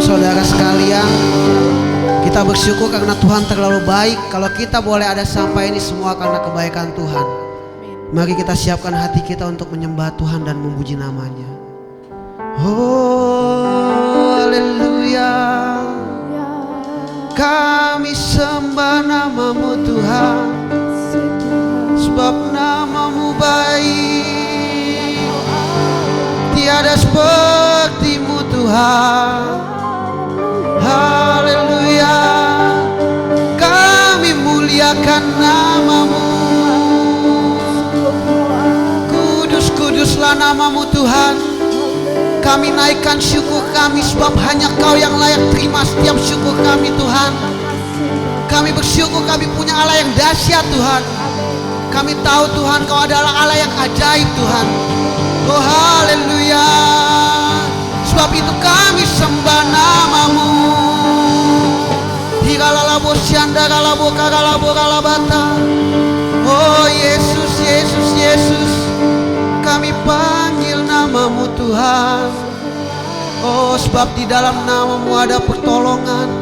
saudara sekalian, kita bersyukur karena Tuhan terlalu baik. Kalau kita boleh ada sampai ini semua karena kebaikan Tuhan. Mari kita siapkan hati kita untuk menyembah Tuhan dan memuji namanya. Oh, haleluya. Kami sembah namamu Tuhan, sebab namamu baik. Tiada sepertimu Tuhan. Haleluya. Kami muliakan namamu. Kudus-kuduslah namamu Tuhan. Kami naikkan syukur kami, sebab hanya Kau yang layak terima setiap syukur kami Tuhan. Kami bersyukur kami punya Allah yang dahsyat Tuhan. Kami tahu Tuhan Kau adalah Allah yang ajaib Tuhan. Oh haleluya. Sebab itu kami sembah namamu. Hiralalabo syandaralabo karalabo kalabata. Oh Yesus, Yesus, Yesus, kami panggil namamu Tuhan. Oh sebab di dalam namamu ada pertolongan.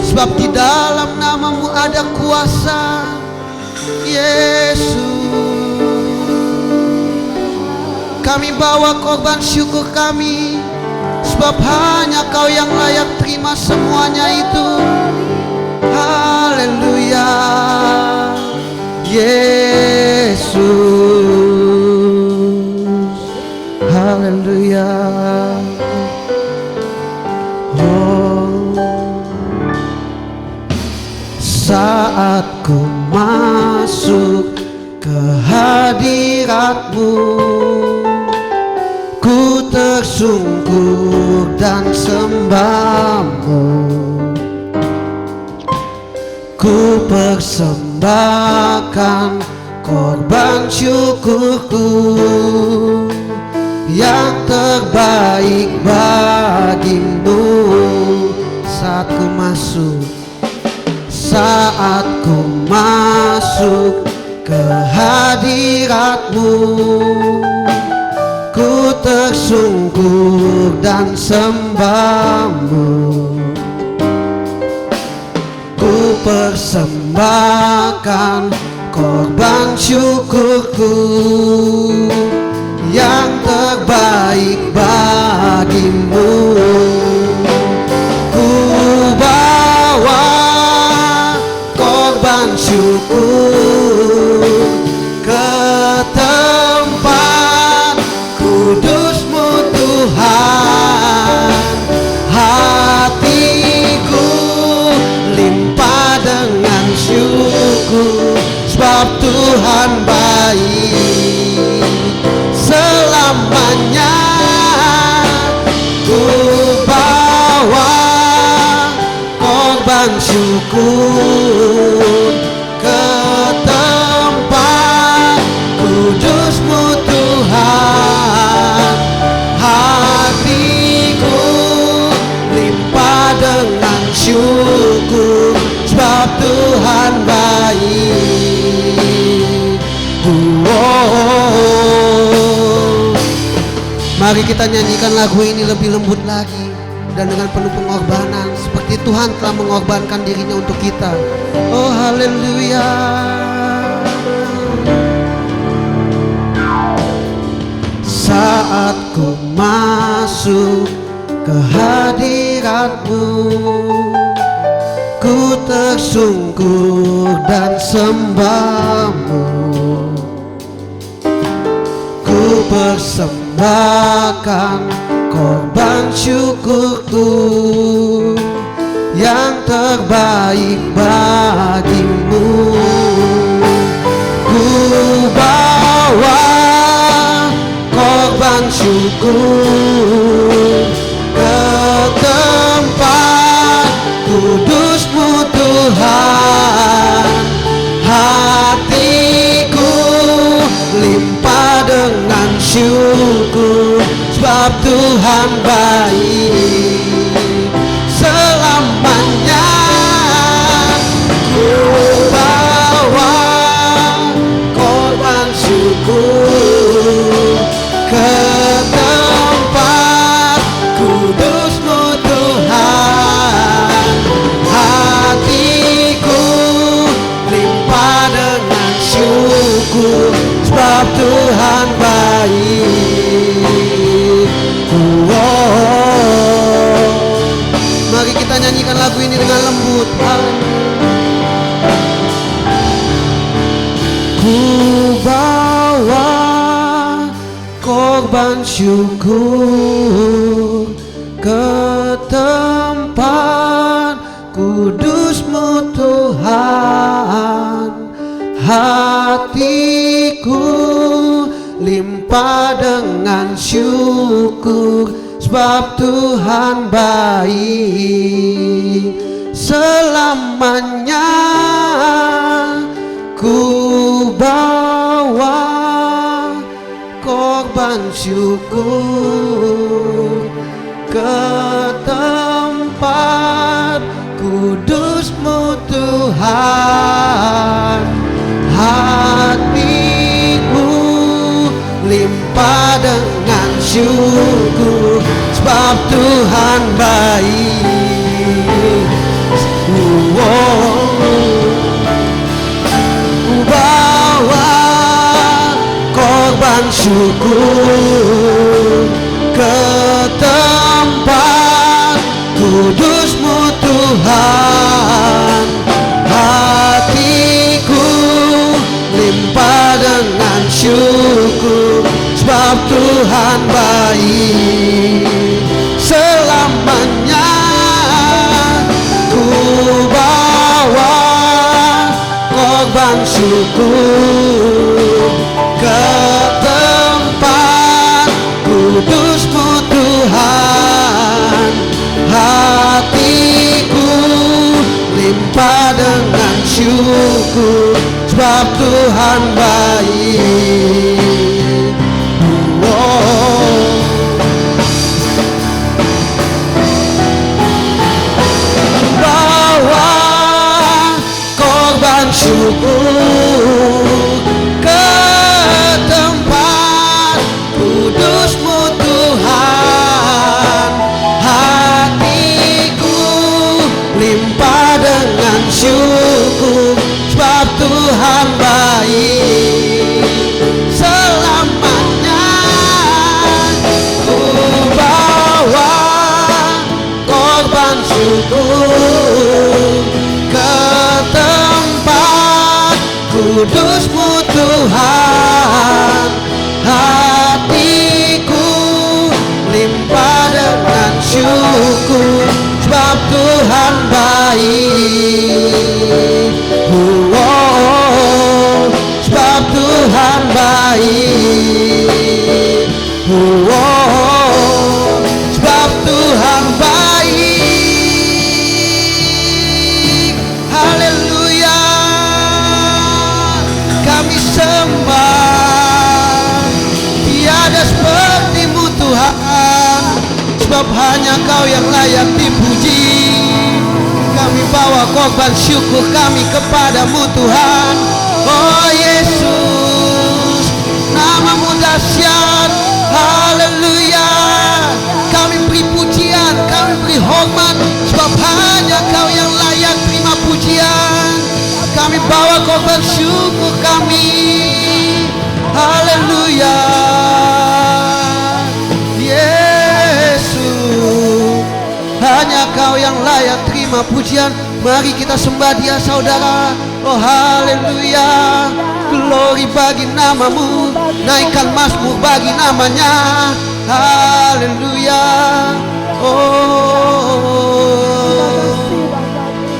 Sebab di dalam namamu ada kuasa. Yesus, kami bawa korban syukur kami, sebab hanya Kau yang layak terima semuanya itu. Haleluya. Yesus, haleluya. Oh, saat ku masuk ke hadirat-Mu, ku tersungkur dan sembah-Mu. Ku persembahkan korban syukurku yang terbaik bagimu. Saat ku masuk ke hadirat-Mu, ku tersungkur dan sembah-Mu. Ku persembahkan korban syukurku yang terbaik bagimu. Ku bawa korban syukur ke tempat kudus-Mu Tuhan. Hatiku limpah dengan syukur, sebab Tuhan baik selamanya. Ku bawa korban syukur ke tempat kudus-Mu Tuhan. Hatiku limpah dengan syukur, sebab Tuhan baik. Mari kita nyanyikan lagu ini lebih lembut lagi dan dengan penuh pengorbanan, seperti Tuhan telah mengorbankan dirinya untuk kita. Oh haleluya. Saat ku masuk ke hadirat-Mu, ku tersungkur dan sembah-Mu. Ku persembahkan korban syukurku yang terbaik bagimu. Ku bawa korban syukur ke tempat kudus-Mu Tuhan. Hatiku limpah dengan syukur, sebab Tuhan baik selamanya. Ku bawa korban syukur ke tempat kudus-Mu Tuhan. Mari kita nyanyikan lagu ini dengan lembut. Ku bawa korban syukur ke tempat kudus-Mu Tuhan. Hatiku limpah dengan syukur, sebab Tuhan baik selamanya. Ku bawa korban syukur ke tempat kudus-Mu Tuhan. Hatiku limpah dengan syukur, sebab Tuhan baik. Ku bawa korban syukur ke tempat kudus-Mu Tuhan. Hatiku limpah dengan syukur, sebab Tuhan baik selamanya. Ku bawa korban syukur ke tempat kudus-Mu Tuhan. Hatiku limpah dengan syukur, sebab Tuhan baik. Bawa korban syukur ke tempat kudus-Mu Tuhan. Hatiku limpah dengan syukur, sebab Tuhan baik selamanya. Ku bawa korban syukur ke tempat kudus-Mu Tuhan. Hatiku limpah dengan syukur, sebab Tuhan baik. Sebab Tuhan baik. Sebab Tuhan baik. Haleluya. Kami sembah, tiada seperti-Mu Tuhan, sebab hanya Kau yang layak dipuji. Kami bawa korban syukur kami kepada-Mu Tuhan. Oh Yesus, nama-Mu dahsyat. Haleluya. Kami beri pujian, kami beri hormat, sebab hanya Kau yang layak terima pujian. Kami bawa korban syukur kami. Haleluya. Yesus, hanya Kau yang layak terima pujian. Mari kita sembah Dia, saudara. Oh haleluya. Glory bagi nama-Mu, naikkan mazmur bagi namanya. Haleluya. Oh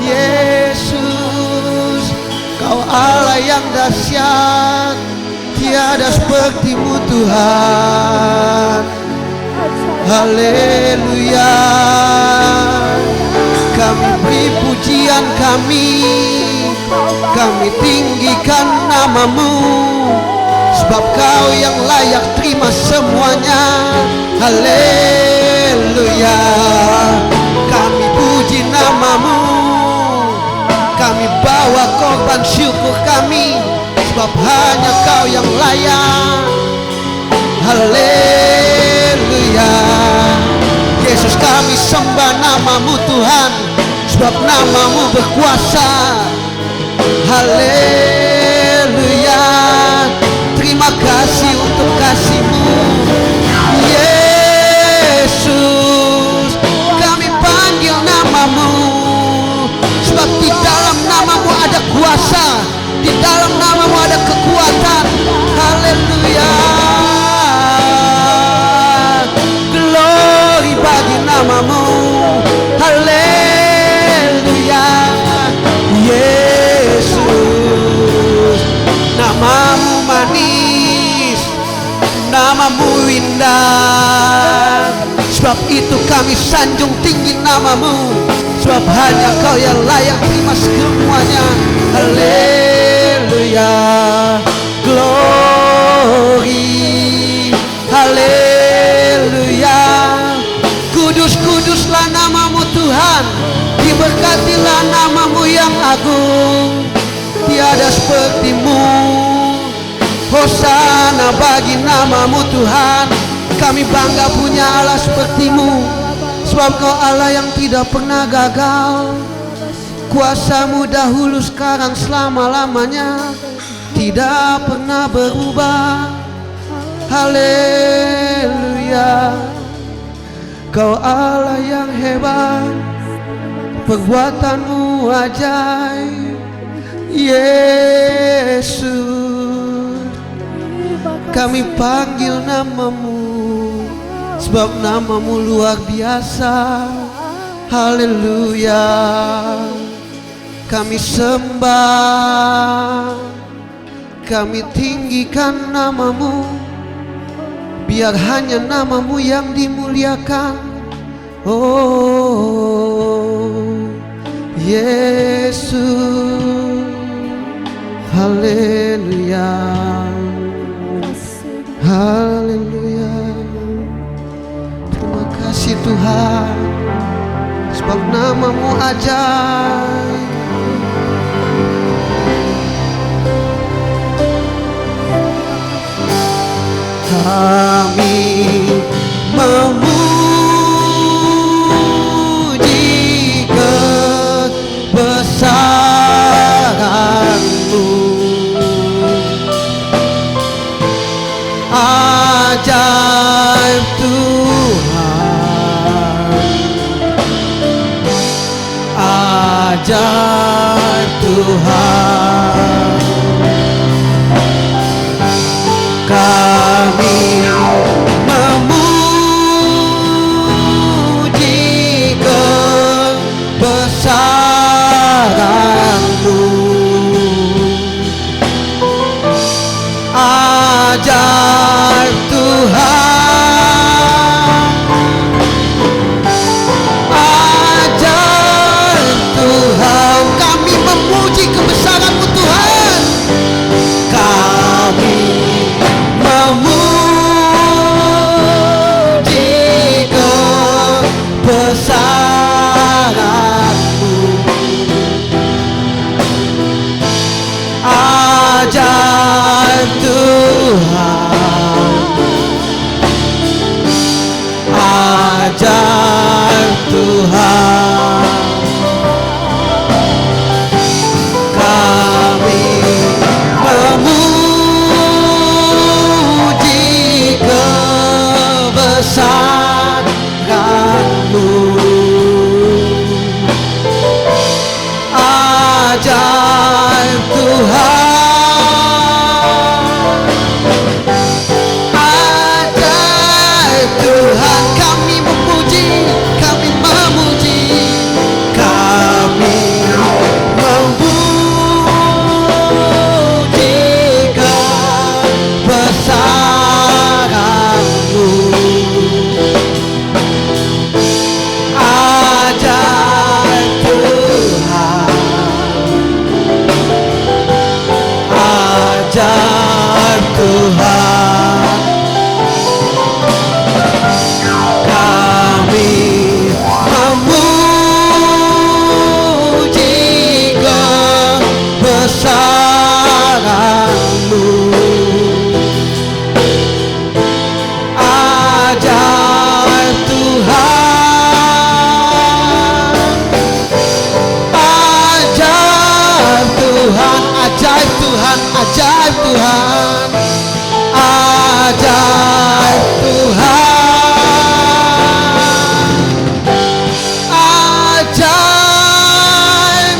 Yesus, Kau Allah yang dahsyat, tiada seperti-Mu Tuhan. Haleluya. Kami beri pujian kami tinggikan nama-Mu, sebab Kau yang layak terima semuanya. Haleluya. Kami puji nama-Mu, kami bawa korban syukur kami, sebab hanya Kau yang layak. Haleluya. Yesus, kami sembah nama-Mu Tuhan, sebab nama-Mu berkuasa. Haleluya. Terima kasih untuk kasih-Mu Yesus. Kami panggil nama Sebab di dalam namamu ada kuasa, di dalam namamu ada kekuatan. Haleluya. Glory bagi namamu. Haleluya. Yesus, namamu manis, namamu indah. Sebab itu kami sanjung tinggi namamu. Sebab hanya kau yang layak terima semuanya. Haleluya. Glory. Haleluya. Kudus-kuduslah namamu Tuhan. Diberkatilah namamu yang agung. Tiada sepertimu. Hosana bagi namamu Tuhan. Kami bangga punya Allah sepertimu. Sebab kau Allah yang tidak pernah gagal. Kuasamu dahulu sekarang selama-lamanya, tidak pernah berubah. Haleluya. Kau Allah yang hebat, perbuatanmu ajaib. Yesus, kami panggil namamu, sebab namamu luar biasa. Haleluya. Kami sembah, kami tinggikan namamu, biar hanya namamu yang dimuliakan. Oh Yesus, haleluya, haleluya. Terima kasih Tuhan, sebab namamu ajaib. Kami memuji kebesaran-Mu, ajaib Tuhan, ajaib Tuhan. Kami memuji kebesaran-Mu, ajaib Tuhan, ajaib Tuhan. Kami memuji kebesaran-Mu Tuhan. Kami memuji kebesaran-Mu, ajaib Tuhan, ajaib Tuhan. Kami memuji kebesaran-Mu, ajaib Tuhan, ajaib Tuhan. Kami memuji, kami memuji, kami memuji kebesaran-Mu, ajaib Tuhan, ajaib Tuhan. Kami memuji kebesaran-Mu, ajaib Tuhan, ajaib Tuhan, ajaib Tuhan, ajaib Tuhan, ajaib Tuhan, ajaib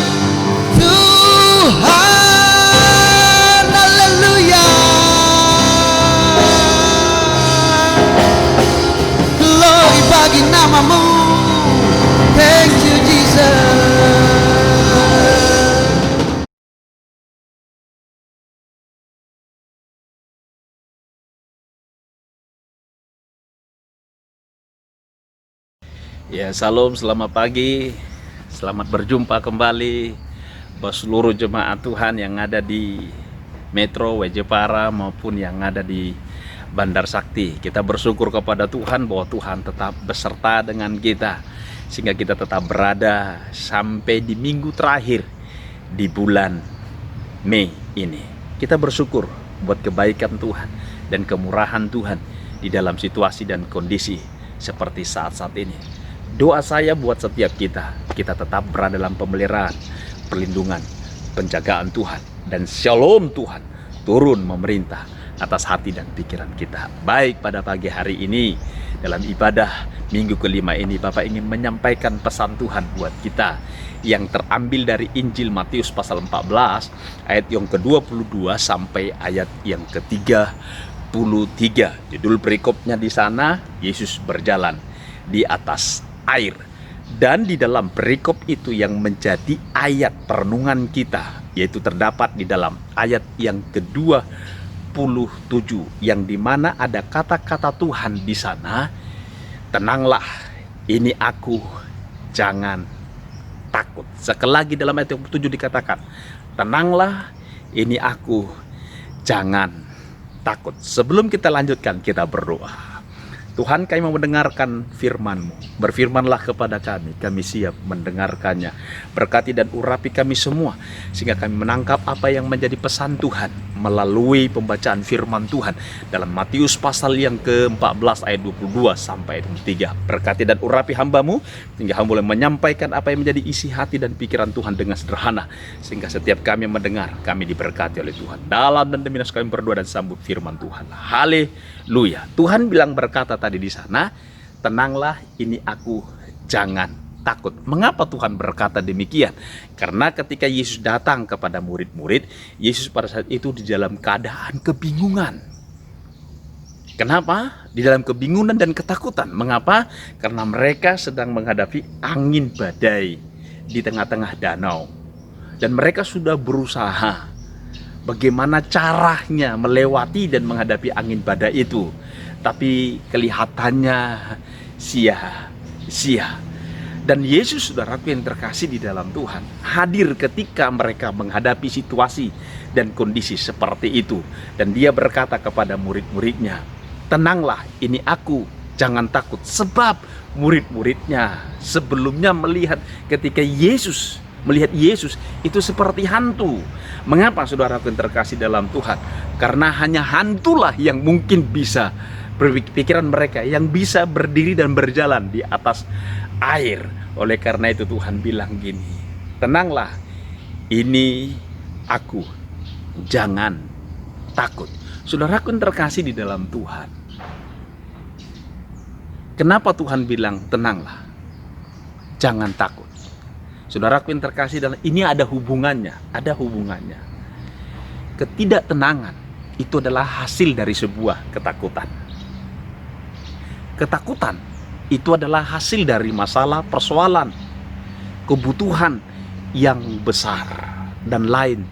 Ya, salam, selamat pagi. Selamat berjumpa kembali buat seluruh jemaat Tuhan yang ada di Metro Wejepara maupun yang ada di Bandar Sakti. Kita bersyukur kepada Tuhan bahwa Tuhan tetap beserta dengan kita, sehingga kita tetap berada sampai di minggu terakhir di bulan Mei ini. Kita bersyukur buat kebaikan Tuhan dan kemurahan Tuhan di dalam situasi dan kondisi seperti saat-saat ini. Doa saya buat setiap kita tetap berada dalam pemeliharaan, perlindungan, penjagaan Tuhan, dan shalom Tuhan turun memerintah atas hati dan pikiran kita. Baik, pada pagi hari ini dalam ibadah minggu kelima ini, Bapak ingin menyampaikan pesan Tuhan buat kita yang terambil dari Injil Matius pasal 14 ayat yang ke-22 sampai ayat yang ke-33. Judul perikopnya di sana, Yesus berjalan di atas air. Dan di dalam perikop itu yang menjadi ayat perenungan kita, yaitu terdapat di dalam ayat yang ke-27, yang dimana ada kata-kata Tuhan di sana, tenanglah, ini aku, jangan takut. Sekali lagi dalam ayat yang ke-7 dikatakan, tenanglah, ini aku, jangan takut. Sebelum kita lanjutkan, kita berdoa. Tuhan, kami mau mendengarkan firman-Mu. Berfirmanlah kepada kami siap mendengarkannya. Berkati dan urapi kami semua, sehingga kami menangkap apa yang menjadi pesan Tuhan melalui pembacaan firman Tuhan dalam Matius pasal yang ke-14 ayat 22 sampai ayat 3. Berkati dan urapi hamba-Mu, sehingga hamba boleh menyampaikan apa yang menjadi isi hati dan pikiran Tuhan dengan sederhana, sehingga setiap kami yang mendengar, kami diberkati oleh Tuhan. Dalam dan demi nas kami berdoa dan sambut firman Tuhan. Haleluya. Tuhan bilang berkata tadi di sana, tenanglah, ini aku, jangan takut. Mengapa Tuhan berkata demikian? Karena ketika Yesus datang kepada murid-murid, Yesus pada saat itu di dalam keadaan kebingungan. Kenapa? Di dalam kebingungan dan ketakutan. Mengapa? Karena mereka sedang menghadapi angin badai di tengah-tengah danau. Dan mereka sudah berusaha bagaimana caranya melewati dan menghadapi angin badai itu. Tapi kelihatannya sia-sia. Dan Yesus, saudaraku yang terkasih di dalam Tuhan, hadir ketika mereka menghadapi situasi dan kondisi seperti itu. Dan dia berkata kepada murid-muridnya, tenanglah, ini aku, jangan takut. Sebab murid-muridnya sebelumnya melihat ketika melihat Yesus itu seperti hantu. Mengapa, saudaraku yang terkasih dalam Tuhan? Karena hanya hantulah yang mungkin bisa, berpikiran mereka yang bisa berdiri dan berjalan di atas air. Oleh karena itu Tuhan bilang gini, tenanglah, ini aku, jangan takut. Saudaraku yang terkasih di dalam Tuhan, kenapa Tuhan bilang tenanglah, jangan takut? Saudaraku yang terkasih dalam ini ada hubungannya. Ketidaktenangan itu adalah hasil dari sebuah ketakutan. Ketakutan itu adalah hasil dari masalah, persoalan, kebutuhan yang besar, dan lain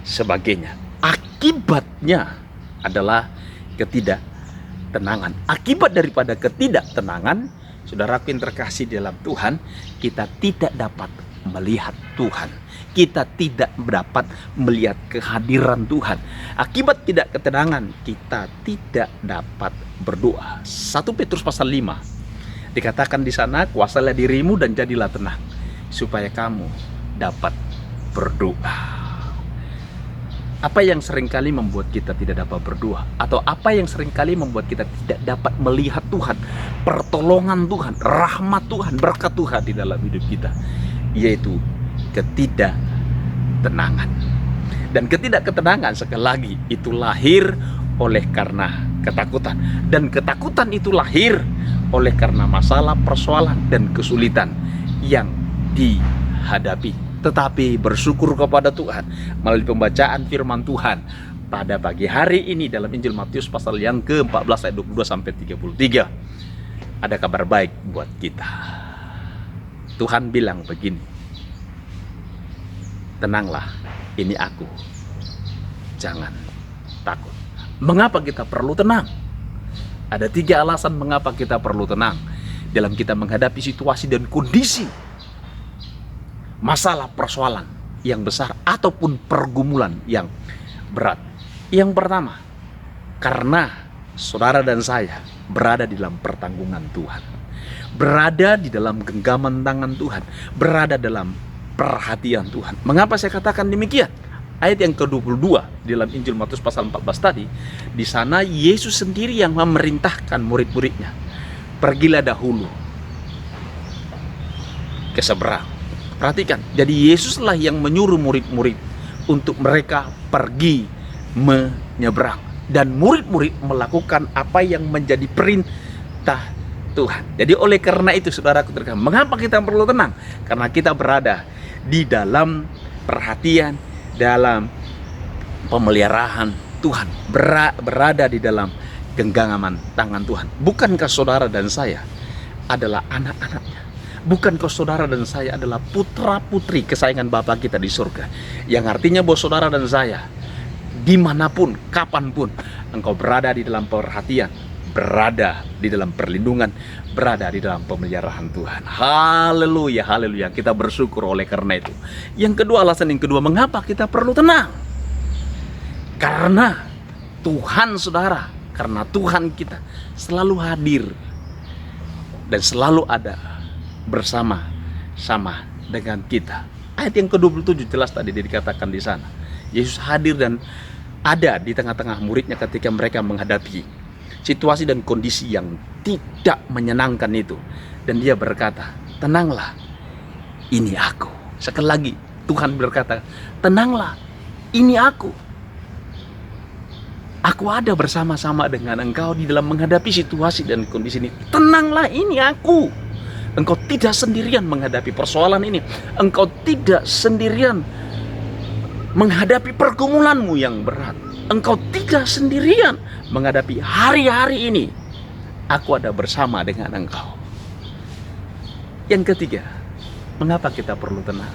sebagainya. Akibatnya adalah ketidaktenangan. Akibat daripada ketidaktenangan, saudaraku yang terkasih dalam Tuhan, kita tidak dapat melihat Tuhan. Kita tidak dapat melihat kehadiran Tuhan. Akibat tidak ketenangan, kita tidak dapat berdoa. 1 Petrus pasal 5 dikatakan di sana, kuasailah dirimu dan jadilah tenang, supaya kamu dapat berdoa. Apa yang seringkali membuat kita tidak dapat berdoa? Atau apa yang seringkali membuat kita tidak dapat melihat Tuhan, pertolongan Tuhan, rahmat Tuhan, berkat Tuhan di dalam hidup kita? Yaitu ketidaktenangan. Dan ketidaktenangan, sekali lagi, itu lahir oleh karena ketakutan. Dan ketakutan itu lahir oleh karena masalah, persoalan, dan kesulitan yang dihadapi. Tetapi bersyukur kepada Tuhan melalui pembacaan firman Tuhan pada pagi hari ini dalam Injil Matius pasal yang ke-14 ayat 22 sampai 33. Ada kabar baik buat kita. Tuhan bilang begini, tenanglah, ini aku, jangan takut. Mengapa kita perlu tenang? Ada 3 alasan mengapa kita perlu tenang. dalam kita menghadapi situasi dan kondisi masalah persoalan yang besar ataupun pergumulan yang berat. Yang pertama, karena saudara dan saya berada di dalam pertanggungan Tuhan, berada di dalam genggaman tangan Tuhan, berada dalam perhatian Tuhan. Mengapa saya katakan demikian? Ayat yang ke-22 di dalam Injil Matius pasal 14 tadi, di sana Yesus sendiri yang memerintahkan murid-muridnya, pergilah dahulu ke seberang. Perhatikan, jadi Yesuslah yang menyuruh murid-murid untuk mereka pergi menyeberang, dan murid-murid melakukan apa yang menjadi perintah Tuhan. Jadi oleh karena itu saudaraku terkasih, mengapa kita perlu tenang? Karena kita berada di dalam perhatian, dalam pemeliharaan Tuhan, berada di dalam genggaman tangan Tuhan. Bukankah saudara dan saya adalah anak-anaknya? Bukankah saudara dan saya adalah putra-putri kesayangan Bapa kita di surga? Yang artinya bahwa saudara dan saya, dimanapun, kapanpun engkau berada di dalam perhatian, berada di dalam perlindungan, berada di dalam pemeliharaan Tuhan. Haleluya, haleluya. Kita bersyukur oleh karena itu. Yang kedua, alasan yang kedua, mengapa kita perlu tenang? Karena Tuhan saudara, karena Tuhan kita selalu hadir dan selalu ada bersama-sama dengan kita. Ayat yang ke-27 jelas tadi dikatakan di sana. Yesus hadir dan ada di tengah-tengah muridnya ketika mereka menghadapi situasi dan kondisi yang tidak menyenangkan itu. Dan dia berkata, tenanglah, ini aku. Sekali lagi Tuhan berkata, tenanglah, ini aku. Aku ada bersama-sama dengan engkau di dalam menghadapi situasi dan kondisi ini. Tenanglah, ini aku. Engkau tidak sendirian menghadapi persoalan ini. Engkau tidak sendirian menghadapi pergumulanmu yang berat. Engkau tidak sendirian menghadapi hari-hari ini. Aku ada bersama dengan engkau. Yang ketiga, mengapa kita perlu tenang?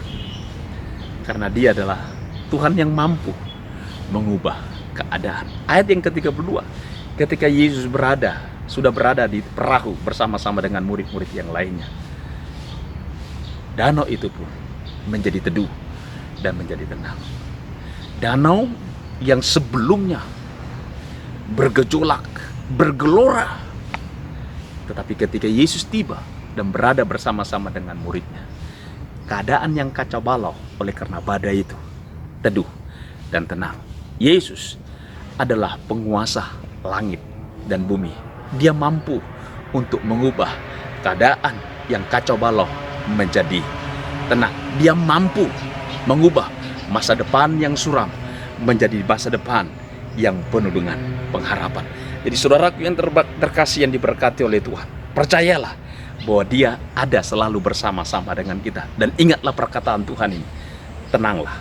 Karena Dia adalah Tuhan yang mampu mengubah keadaan. Ayat yang ke-32, ketika Yesus sudah berada di perahu bersama-sama dengan murid-murid yang lainnya, danau itu pun menjadi teduh dan menjadi tenang. Danau yang sebelumnya bergejolak, bergelora, tetapi ketika Yesus tiba dan berada bersama-sama dengan muridnya, keadaan yang kacau balau oleh karena badai itu teduh dan tenang. Yesus adalah penguasa langit dan bumi. Dia mampu untuk mengubah keadaan yang kacau balau menjadi tenang. Dia mampu mengubah masa depan yang suram menjadi masa depan yang penuh dengan pengharapan. Jadi saudaraku yang terkasih yang diberkati oleh Tuhan, percayalah bahwa Dia ada selalu bersama-sama dengan kita. Dan ingatlah perkataan Tuhan ini, tenanglah,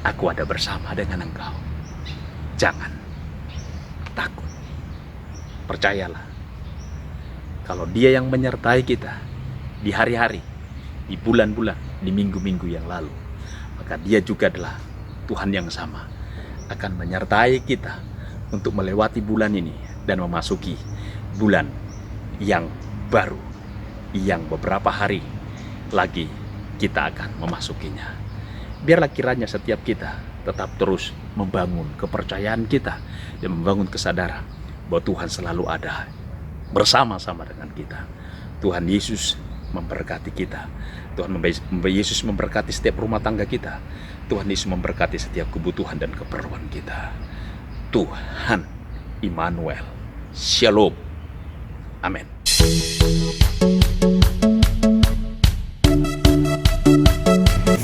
aku ada bersama dengan engkau. Jangan takut. Percayalah, kalau Dia yang menyertai kita di hari-hari, di bulan-bulan, di minggu-minggu yang lalu, maka Dia juga adalah Tuhan yang sama, akan menyertai kita untuk melewati bulan ini dan memasuki bulan yang baru, yang beberapa hari lagi kita akan memasukinya. Biarlah kiranya setiap kita tetap terus membangun kepercayaan kita dan membangun kesadaran bahwa Tuhan selalu ada bersama-sama dengan kita. Tuhan Yesus memberkati kita. Tuhan Yesus memberkati setiap rumah tangga kita. Tuhan Yesus memberkati setiap kebutuhan dan keperluan kita. Tuhan Immanuel. Shalom. Amin.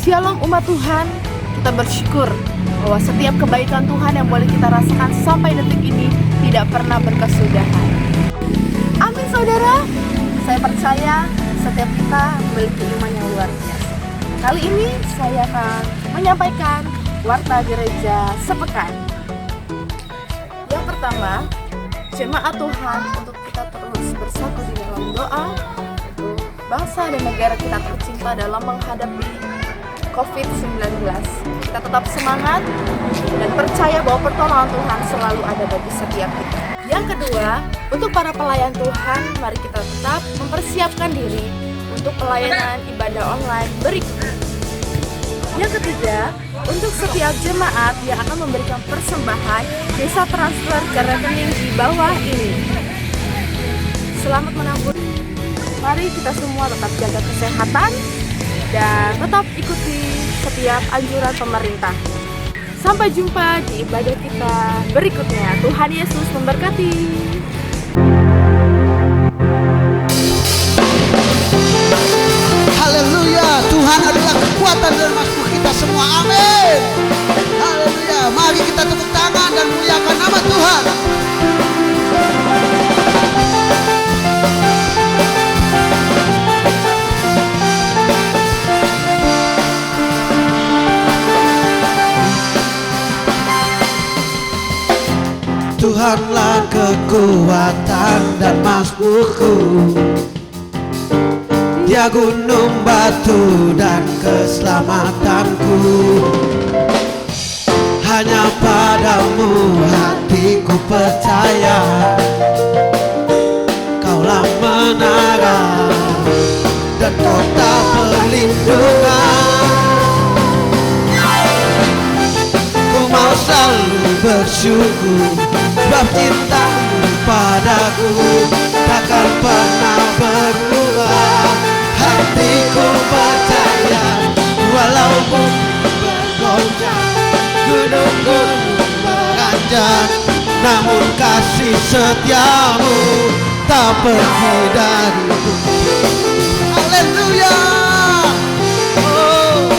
Shalom umat Tuhan, kita bersyukur bahwa setiap kebaikan Tuhan yang boleh kita rasakan sampai detik ini tidak pernah berkesudahan. Amin saudara, saya percaya setiap kita memiliki iman yang luar biasa. Kali ini saya akan menyampaikan warta gereja sepekan. Yang pertama, jemaat Tuhan untuk kita terus bersatu di dalam doa untuk bangsa dan negara kita tercinta dalam menghadapi COVID-19. Kita tetap semangat dan percaya bahwa pertolongan Tuhan selalu ada bagi setiap kita. Yang kedua, untuk para pelayan Tuhan, mari kita tetap mempersiapkan diri untuk pelayanan ibadah online berikutnya. Yang ketiga, untuk setiap jemaat yang akan memberikan persembahan bisa transfer ke rekening di bawah ini. Selamat menabur. Mari kita semua tetap jaga kesehatan dan tetap ikuti setiap anjuran pemerintah. Sampai jumpa di ibadah kita berikutnya. Tuhan Yesus memberkati. Haleluya, Tuhan adalah kekuatan dan makhluk kita semua. Amin. Haleluya. Mari kita tepuk tangan dan muliakan nama Tuhan. Tuhanlah kekuatan dan makhlukku, Dia gunung batu dan keselamatanku. Hanya padamu hatiku percaya, Kaulah menara dan kota perlindungan. Ku mau selalu bersyukur, sebab cintamu padaku takkan pernah berubah. Hatiku percaya, walau bumi bergoncang, gunung-gunung beranjak, namun kasih setiamu tak pergi dariku. Haleluya. Oh.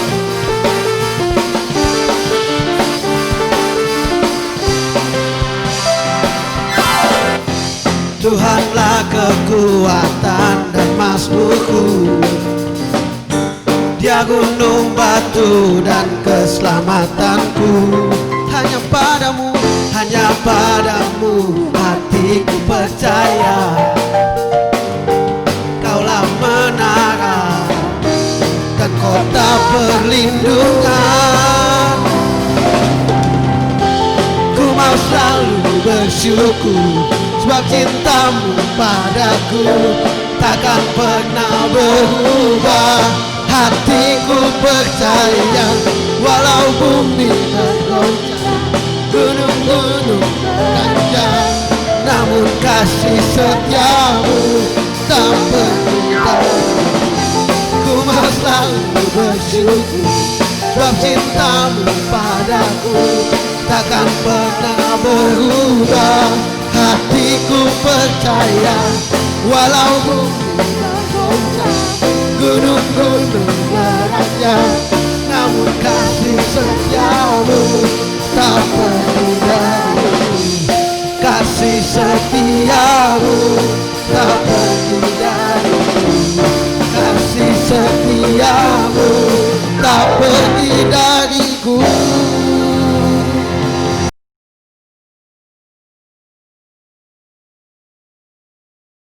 Tuhanlah kekuatan dan makhlukku, Dia gunung batu dan keselamatanku. Hanya padamu hatiku percaya, Kaulah menara dan kota perlindungan. Ku mau selalu bersyukur, sebab cintamu padaku takkan pernah berubah. Hatiku percaya, walau bumi bergoncang, gunung-gunung beranjak, namun kasih setiamu tak pergi dariku. Ku mau selalu bersyukur, sebab cintamu padaku takkan pernah berubah. Hatiku percaya, walau bumi bergoncang, gunung-gunung beranjak, namun kasih setiamu tak pergi dariku. Kasih setiamu tak pergi dariku. Kasih setiamu tak pergi dariku.